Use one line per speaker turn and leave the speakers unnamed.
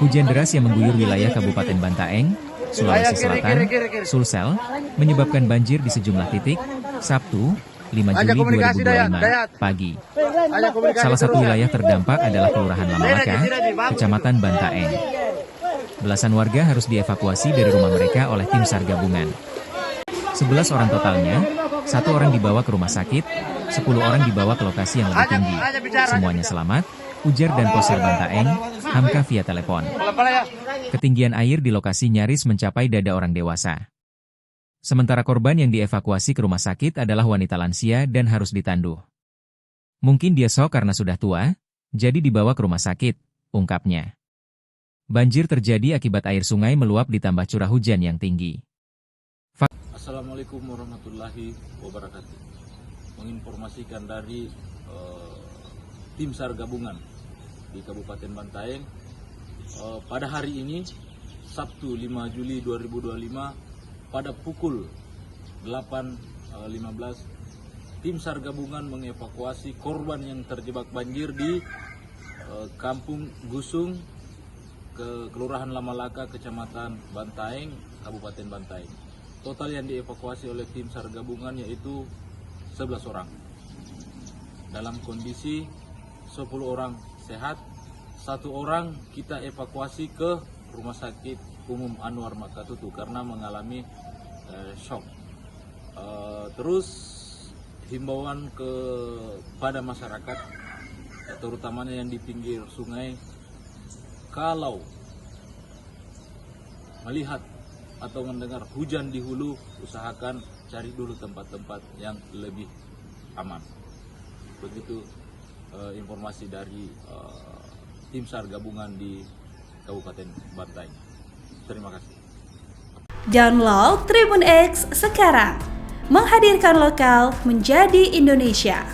Hujan deras yang mengguyur wilayah Kabupaten Bantaeng, Sulawesi Selatan, Sulsel, menyebabkan banjir di sejumlah titik, Sabtu, 5 Juli 2025, pagi. Salah satu wilayah terdampak adalah Kelurahan Lamalaka, Kecamatan Bantaeng. Belasan warga harus dievakuasi dari rumah mereka oleh tim SAR gabungan. 11 orang totalnya, 1 orang dibawa ke rumah sakit, 10 orang dibawa ke lokasi yang lebih tinggi. Semuanya selamat, ujar dan Posir Bantaeng, Hamka via telepon. Ketinggian air di lokasi nyaris mencapai dada orang dewasa. Sementara korban yang dievakuasi ke rumah sakit adalah wanita lansia dan harus ditandu. Mungkin dia shock karena sudah tua, jadi dibawa ke rumah sakit, ungkapnya. Banjir terjadi akibat air sungai meluap ditambah curah hujan yang tinggi.
Assalamualaikum warahmatullahi wabarakatuh. Menginformasikan dari tim SAR gabungan di Kabupaten Bantaeng, pada hari ini Sabtu 5 Juli 2025 pada pukul 8.15 tim SAR gabungan mengevakuasi korban yang terjebak banjir di Kampung Gusung ke Kelurahan Lamalaka, Kecamatan Bantaeng, Kabupaten Bantaeng. Total yang dievakuasi oleh tim SAR gabungan yaitu 11 orang. Dalam kondisi 10 orang sehat, 1 orang kita evakuasi ke Rumah Sakit Umum Anwar Makatutu karena mengalami shock. Terus himbauan kepada masyarakat, terutamanya yang di pinggir sungai, kalau melihat atau mendengar hujan di hulu, usahakan cari dulu tempat-tempat yang lebih aman. Begitu informasi dari tim SAR gabungan di Kabupaten Bantaeng. Terima kasih.
Download Tribun X sekarang, menghadirkan lokal menjadi Indonesia.